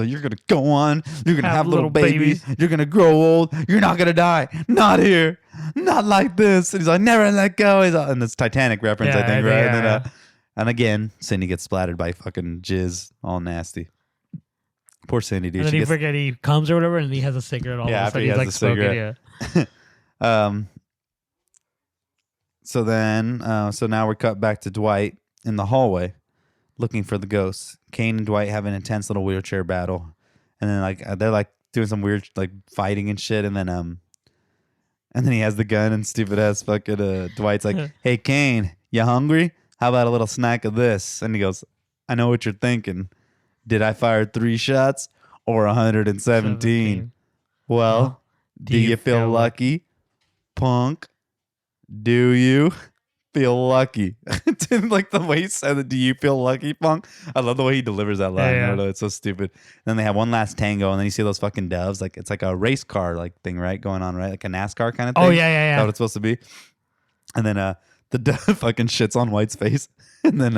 you're going to go on. You're going to have little babies. You're going to grow old. You're not going to die. Not here. Not like this. And he's like, never let go. He's like, and this Titanic reference, I think, right? Yeah. And again, Cindy gets splattered by fucking jizz, all nasty. Poor Cindy, dude. And then he comes or whatever, and he has a cigarette all of a sudden. He's like smoking, So now we're cut back to Dwight in the hallway looking for the ghosts. Kane and Dwight have an intense little wheelchair battle. And then they're like doing some weird like fighting and shit. And then he has the gun and stupid ass fucking Dwight's like, hey Kane, you hungry? How about a little snack of this? And he goes, I know what you're thinking. Did I fire 3 shots or 117? Well, do you feel lucky? Punk. Do you feel lucky? Like the way he said it, do you feel lucky, punk? I love the way he delivers that line. Yeah. It's so stupid. And then they have one last tango, and then you see those fucking doves. Like it's like a race car like thing, right? Going on, right? Like a NASCAR kind of thing. Oh, yeah. That's what it's supposed to be. And then the dove fucking shits on White's face. And then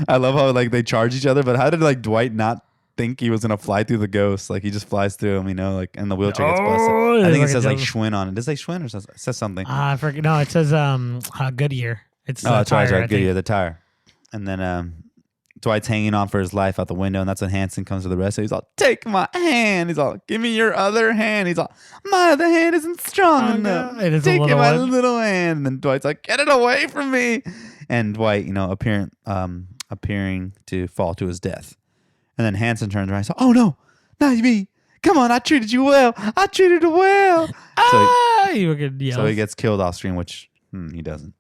I love how like they charge each other, but how did like Dwight not think he was gonna fly through the ghost? Like he just flies through him, like, and the wheelchair gets busted. I think it says like Schwinn on it. Does it say Schwinn or it says something? I forget. No, it says Goodyear. It's that's right, Goodyear, the tire. And then Dwight's hanging on for his life out the window, and that's when Hanson comes to the rescue. He's all, take my hand. He's all, give me your other hand. He's all, my other hand isn't strong enough. Take my little hand. And then Dwight's like, get it away from me. And Dwight, appearing to fall to his death. And then Hanson turns around and says, oh no, not me. Come on, I treated you well. I treated you well. So he gets killed off screen, which he doesn't.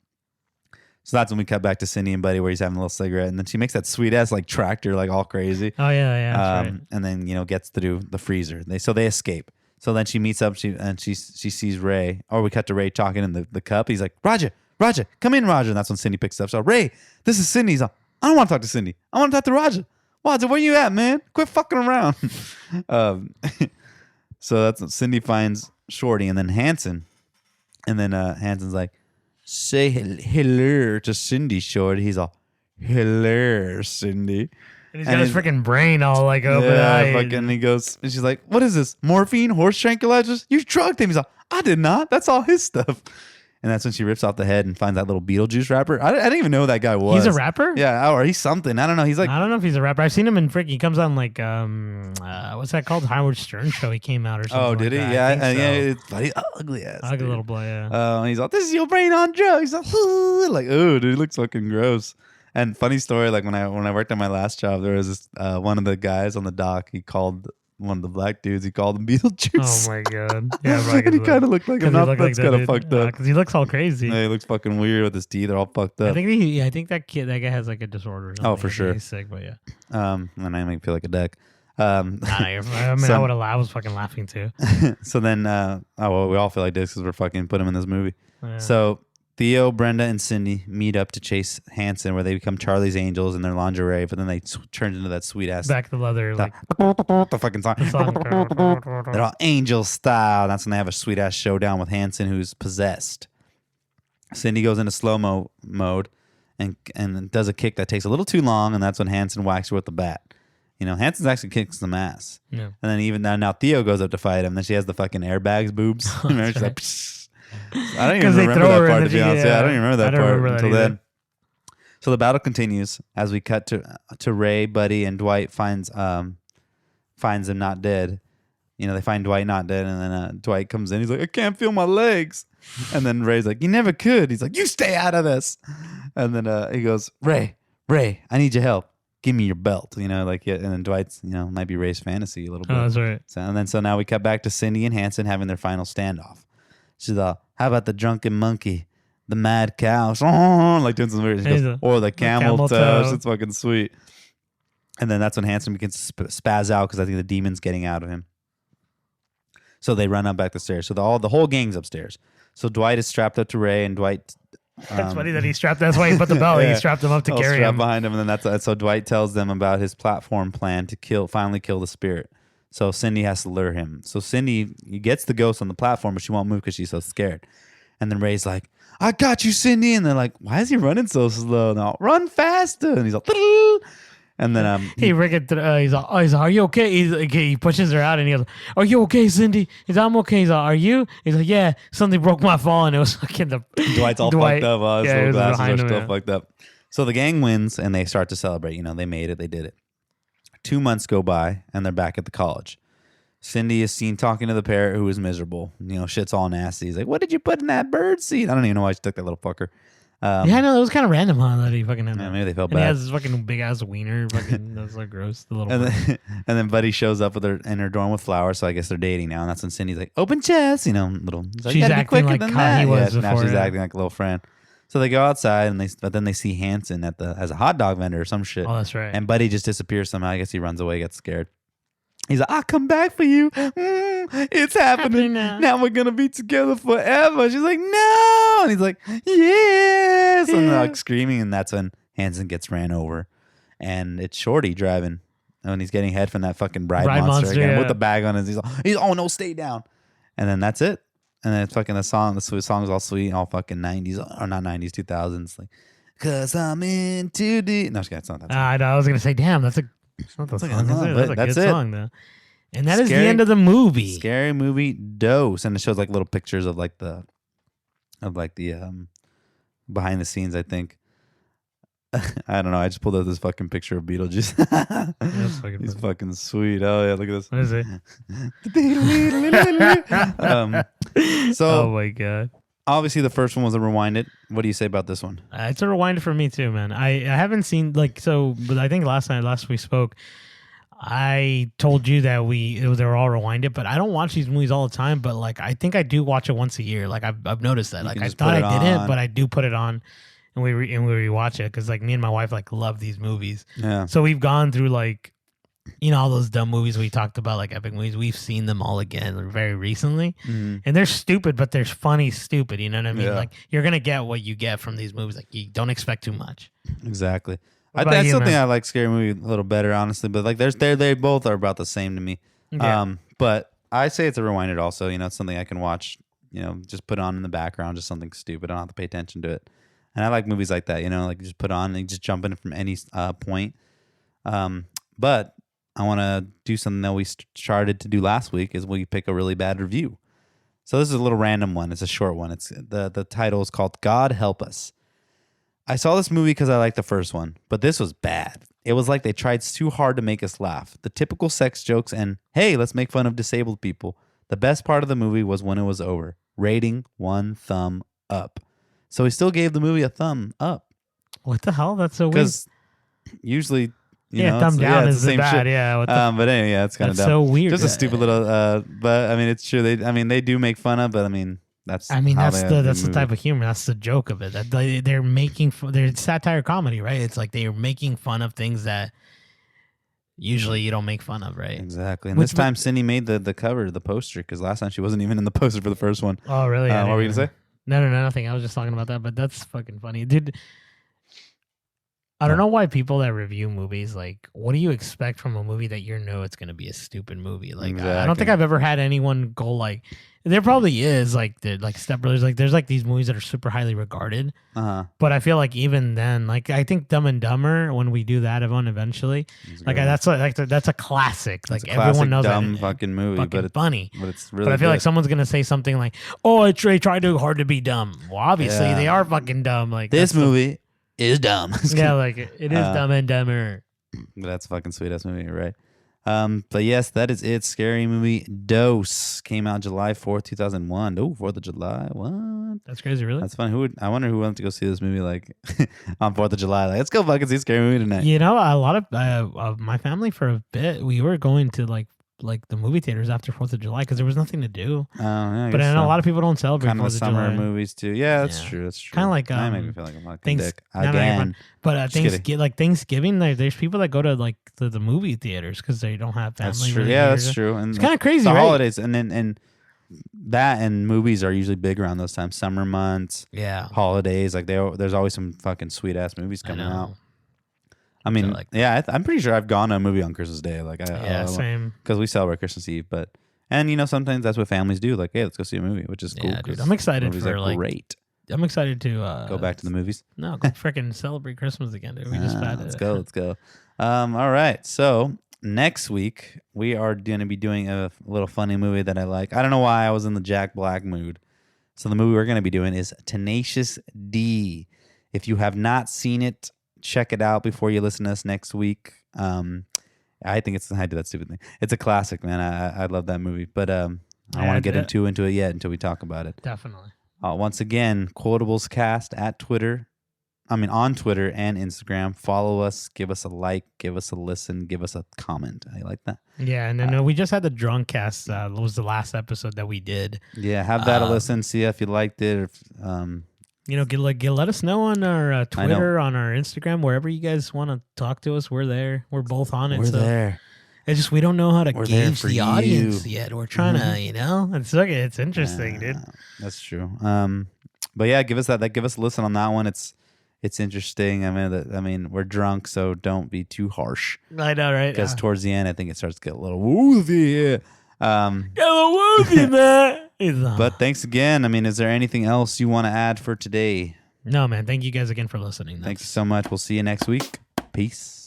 So that's when we cut back to Cindy and Buddy where he's having a little cigarette. And then she makes that sweet ass like tractor, like all crazy. Oh, yeah. Right. And then, gets through the freezer. They escape. So then she meets up and she sees Ray. Or we cut to Ray talking in the cup. He's like, Roger, come in, Roger. And that's when Cindy picks up. So, Ray, this is Cindy. He's like, I don't want to talk to Cindy. I want to talk to Roger. Roger, where you at, man? Quit fucking around. So that's Cindy finds Shorty and then Hanson. And then Hanson's like, say hello to Cindy, Shorty. He's all, hello, Cindy. And he's got his freaking brain all like open. Yeah, fucking. He goes, and she's like, what is this? Morphine, horse tranquilizers? You drugged him. He's like, I did not. That's all his stuff. And that's when she rips off the head and finds that little Beetlejuice rapper. I didn't even know who that guy was. He's a rapper? Yeah, or he's something. I don't know. He's like, I don't know if he's a rapper. I've seen him in He comes on like what's that called? Howard Stern show. He came out or something. Oh, did he? That. Yeah, yeah. But he's ugly ass. Ugly little boy. Yeah. He's like, this is your brain on drugs. He's like, oh, dude, he looks fucking gross. And funny story, like when I worked at my last job, there was this one of the guys on the dock. He called one of the black dudes. He called him Beetlejuice. Oh my god! Yeah, right. And he kind of looked like him. That's kind of fucked up. Because he looks all crazy. Yeah, he looks fucking weird with his teeth. They're all fucked up. I think that guy has like a disorder. Or something. Oh, for sure. He's sick, but yeah. And I make me feel like a dick. I was fucking laughing too. So then, we all feel like dicks because we're fucking put him in this movie. Yeah. So Theo, Brenda, and Cindy meet up to chase Hanson, where they become Charlie's Angels in their lingerie, but then they turn into that sweet ass back to leather, like the fucking song. They're all angel style. That's when they have a sweet ass showdown with Hanson, who's possessed. Cindy goes into slow-mo mode and does a kick that takes a little too long, and that's when Hanson whacks her with the bat. Hanson's actually kicks some ass. Yeah. And then even now Theo goes up to fight him. Then she has the fucking airbags boobs. Remember, she's like, psh. I don't even remember that part, to be honest. Yeah, I don't even remember that part until then. So the battle continues as we cut to Ray, Buddy, and Dwight finds him not dead. They find Dwight not dead, and then Dwight comes in. He's like, I can't feel my legs. And then Ray's like, you never could. He's like, you stay out of this. And then he goes, Ray, I need your help. Give me your belt. And then Dwight's, might be Ray's fantasy a little bit. Oh, that's right. So now we cut back to Cindy and Hanson having their final standoff. She's like, how about the drunken monkey, the mad cow, like doing some weird, or the camel toe. It's fucking sweet. And then that's when Hanson begins to spaz out because I think the demon's getting out of him. So they run up back the stairs. So the whole gang's upstairs. So Dwight is strapped up to Ray, and Dwight. That's funny that he's strapped. That's why he put the belt. Yeah. He strapped him up to carry him behind him, and then so Dwight tells them about his platform plan to finally kill the spirit. So Cindy has to lure him. So Cindy gets the ghost on the platform, but she won't move because she's so scared. And then Ray's like, I got you, Cindy. And they're like, why is he running so slow now? Run faster. And he's like, and then he's like, are you okay? He pushes her out and he goes, are you okay, Cindy? He's like, I'm okay. He's like, are you? He's like, yeah, something broke my fall. And it was fucking Dwight's all fucked up. His little glasses are still fucked up. So the gang wins and they start to celebrate. They made it. They did it. 2 months go by and they're back at the college. Cindy is seen talking to the parrot who is miserable. Shit's all nasty. He's like, what did you put in that bird seed? I don't even know why she took that little fucker. Yeah, I know. It was kind of random, huh? That he fucking had maybe they felt bad. He has this fucking big ass wiener. Fucking, that's like gross. The little and then Buddy shows up in her dorm with flowers. So I guess they're dating now. And that's when Cindy's like, open chest. Little. Like, she's acting like how he was before. Now she's acting like a little friend. So they go outside, but then they see Hanson as a hot dog vendor or some shit. Oh, that's right. And Buddy just disappears somehow. I guess he runs away, gets scared. He's like, I'll come back for you. It's happening. Now we're going to be together forever. She's like, no. And he's like, yes. And they're like screaming. And that's when Hanson gets ran over. And it's Shorty driving. And he's getting head from that fucking bride monster again with the bag on his. He's oh, no, stay down. And then that's it. And then it's fucking the song is all sweet, all fucking 90s, or not 90s, 2000s. Like, cause I'm in too deep. No, it's not that song. I was going to say, damn, that's not the song. That's a good song, though. And that is the end of the movie. Scary movie dose. And it shows like little pictures of the behind the scenes, I think. I don't know. I just pulled out this fucking picture of Beetlejuice. He's fucking sweet. Oh yeah, look at this. What is it? Oh my god. Obviously, the first one was a rewinded. What do you say about this one? It's a rewinder for me too, man. I haven't seen but I think last we spoke, I told you that they were all rewinded, but I don't watch these movies all the time. But I think I do watch it once a year. I've noticed that. I thought I didn't, but I do put it on. And we rewatch it because me and my wife love these movies. Yeah. So we've gone through all those dumb movies we talked about, epic movies. We've seen them all again very recently, and they're stupid, but they're funny stupid. You know what I mean? Yeah. You're gonna get what you get from these movies. You don't expect too much. Exactly. I still think I like Scary Movie a little better, honestly. But they both are about the same to me. Yeah. But I say it's a rewinder also. It's something I can watch. Just put on in the background, just something stupid. I don't have to pay attention to it. And I like movies like that, just put on and just jump in from any point. But I want to do something that we started to do last week is we pick a really bad review. So this is a little random one. It's a short one. It's the title is called God Help Us. I saw this movie because I liked the first one, but this was bad. It was like they tried too hard to make us laugh. The typical sex jokes and, hey, let's make fun of disabled people. The best part of the movie was when it was over. Rating 1 thumb up. So he still gave the movie a thumb up. What the hell? That's so weird. Because usually, thumb down is the bad. Shit. Yeah. But anyway, it's kind of dumb. So weird. Just a stupid little. But I mean, it's true. They do make fun of. But I mean, that's. the type of humor. That's the joke of it. That they're making. They're satire comedy, right? It's they're making fun of things that usually you don't make fun of, right? Exactly. And this time, Cindy made the cover, the poster, because last time she wasn't even in the poster for the first one. Oh, really? What were you gonna say? No, nothing. I was just talking about that, but that's fucking funny, dude. I don't know why people that review movies, like, what do you expect from a movie that you know it's going to be a stupid movie? Like, exactly. I don't think I've ever had anyone go like, there probably is like Step Brothers, like there's like these movies that are super highly regarded. But I feel like even then, like I think Dumb and Dumber, when we do that one eventually, like that's a classic. Like everyone knows dumb that fucking movie, but it's funny. But it's really. But I feel good. like someone's gonna say something like, "Oh, they tried too hard to be dumb." Well, obviously they are fucking dumb. Like this movie is dumb. Yeah, like it is Dumb and Dumber. That's a fucking sweet ass movie, right? But yes, that is it. Scary movie Dose came out July 4th, 2001. Oh, 4th of July. What? That's crazy, really? That's fun. I wonder who went to go see this movie like on 4th of July. Like, let's go fucking see a scary movie tonight. You know, a lot of my family for a bit, we were going to like the movie theaters after 4th of July because there was nothing to do. Oh, yeah. But I know a lot of people don't celebrate kind of 4th of summer July. movies too. Yeah, that's true. That's true. Kind of like that make me feel like I'm fucking dick again. But Thanksgiving, there's people that go to like the movie theaters because they don't have family. That's true. Yeah, that's true. And it's kind of crazy. The right? holidays and that and movies are usually big around those times. Summer months. Yeah. Holidays. Like there's always some fucking sweet ass movies coming out. I mean, I'm pretty sure I've gone to a movie on Christmas Day. Like, same. Because we celebrate Christmas Eve, and you know, sometimes that's what families do. Like, hey, let's go see a movie, which is cool. Yeah, dude, I'm excited for great. I'm excited to go back to the movies. No, go freaking celebrate Christmas again, dude. We just had it. Let's go. All right, so next week we are going to be doing a little funny movie that I like. I don't know why I was in the Jack Black mood. So the movie we're going to be doing is Tenacious D. If you have not seen it, check it out before you listen to us next week. I think I did that stupid thing. It's a classic, man. I love that movie, but I don't want to get into it yet until we talk about it. Definitely. Once again, Quotables Cast on Twitter and Instagram. Follow us, give us a like, give us a listen, give us a comment. I like that. Yeah, and then we just had the Drunk Cast. That was the last episode that we did. Yeah, have that a listen. See if you liked it. You know, let us know on our Twitter, on our Instagram, wherever you guys want to talk to us. We're there. We're both on it. We're there. It's just we don't know how to gauge the audience yet. We're trying to, it's interesting, dude. That's true. But yeah, give us that. Give us a listen on that one. It's interesting. I mean, we're drunk, so don't be too harsh. I know, right? Because towards the end, I think it starts to get a little woozy. Man. But thanks again. I mean, is there anything else you want to add for today? No, man. Thank you guys again for listening. Thank you so much. We'll see you next week. Peace.